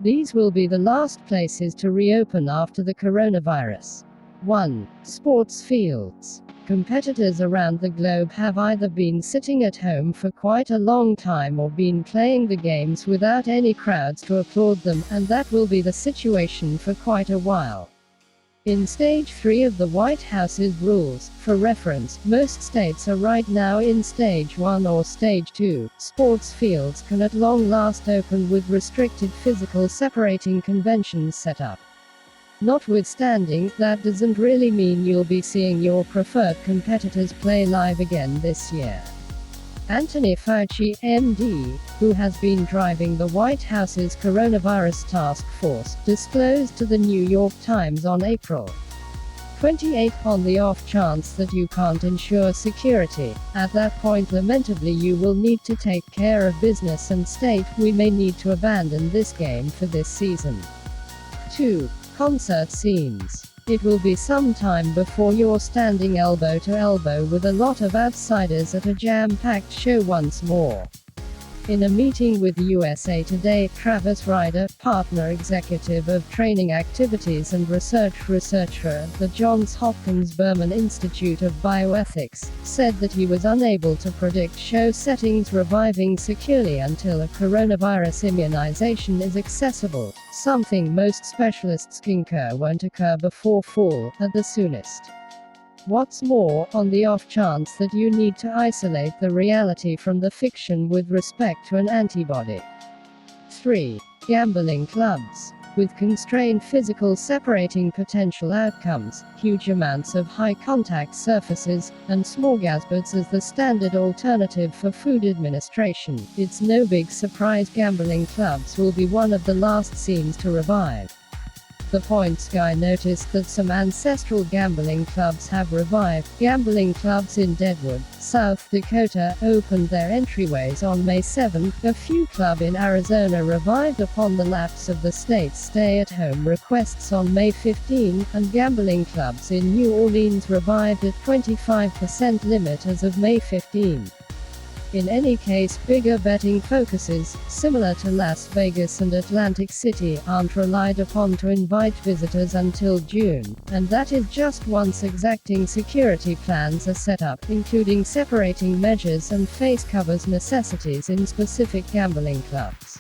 These will be the last places to reopen after the coronavirus. 1. Sports fields. Competitors around the globe have either been sitting at home for quite a long time or been playing the games without any crowds to applaud them, and that will be the situation for quite a while. In Stage 3 of the White House's rules, for reference, most states are right now in Stage 1 or Stage 2. Sports fields can at long last open with restricted physical separating conventions set up. Notwithstanding, that doesn't really mean you'll be seeing your preferred competitors play live again this year. Anthony Fauci, MD, who has been driving the White House's coronavirus task force, disclosed to the New York Times on April 28, on the off chance that you can't ensure security, at that point lamentably you will need to take care of business and state, we may need to abandon this game for this season. 2. Concert scenes. It will be some time before you're standing elbow to elbow with a lot of outsiders at a jam-packed show once more. In a meeting with USA Today, Travis Ryder, partner executive of training activities and researcher at the Johns Hopkins Berman Institute of Bioethics, said that he was unable to predict show settings reviving securely until a coronavirus immunization is accessible, something most specialists concur won't occur before fall, at the soonest. What's more, on the off chance that you need to isolate the reality from the fiction with respect to an antibody. 3. Gambling clubs. With constrained physical separating potential outcomes, huge amounts of high-contact surfaces, and smorgasbords as the standard alternative for food administration, it's no big surprise gambling clubs will be one of the last scenes to revive. The Points guy noticed that some ancestral gambling clubs have revived. Gambling clubs in Deadwood, South Dakota, opened their entryways on May 7. A few clubs in Arizona revived upon the lapse of the state's stay-at-home requests on May 15, and gambling clubs in New Orleans revived at 25% limit as of May 15. In any case, bigger betting focuses, similar to Las Vegas and Atlantic City, aren't relied upon to invite visitors until June, and that is just once exacting security plans are set up, including separating measures and face covers necessities in specific gambling clubs.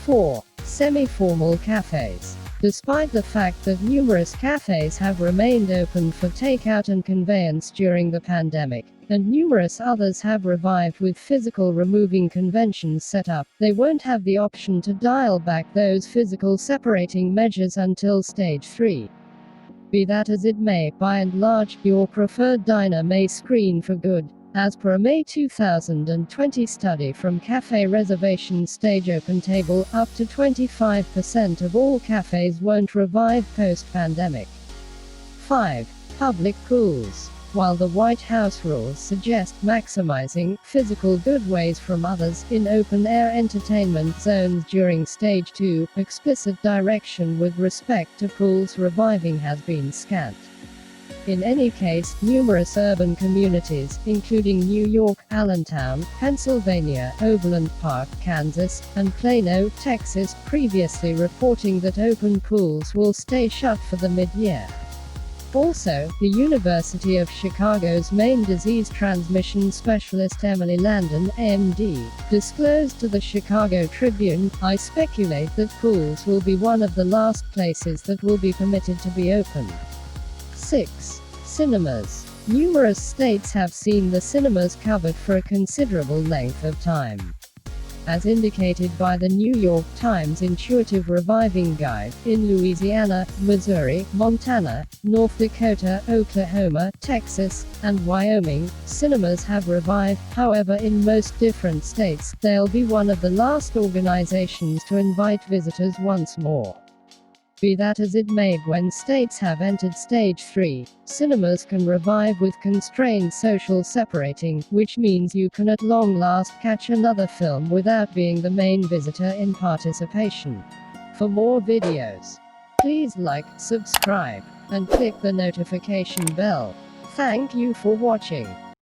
4. Semi-formal cafes. Despite the fact that numerous cafes have remained open for takeout and conveyance during the pandemic, and numerous others have revived with physical removing conventions set up, they won't have the option to dial back those physical separating measures until Stage 3. Be that as it may, by and large, your preferred diner may screen for good. As per a May 2020 study from Cafe Reservation Stage OpenTable, up to 25% of all cafes won't revive post-pandemic. 5. Public pools. While the White House rules suggest maximizing physical goodways from others in open-air entertainment zones during Stage 2, explicit direction with respect to pools reviving has been scant. In any case, numerous urban communities, including New York, Allentown, Pennsylvania, Overland Park, Kansas, and Plano, Texas, previously reporting that open pools will stay shut for the mid-year. Also, the University of Chicago's main disease transmission specialist Emily Landon, MD, disclosed to the Chicago Tribune, "I speculate that pools will be one of the last places that will be permitted to be opened." 6. Cinemas. Numerous states have seen the cinemas covered for a considerable length of time. As indicated by the New York Times Intuitive Reviving Guide, in Louisiana, Missouri, Montana, North Dakota, Oklahoma, Texas, and Wyoming, cinemas have revived. However, in most different states, they'll be one of the last organizations to invite visitors once more. Be that as it may, when states have entered Stage 3, cinemas can revive with constrained social separating, which means you can at long last catch another film without being the main visitor in participation. For more videos, please like, subscribe, and click the notification bell. Thank you for watching.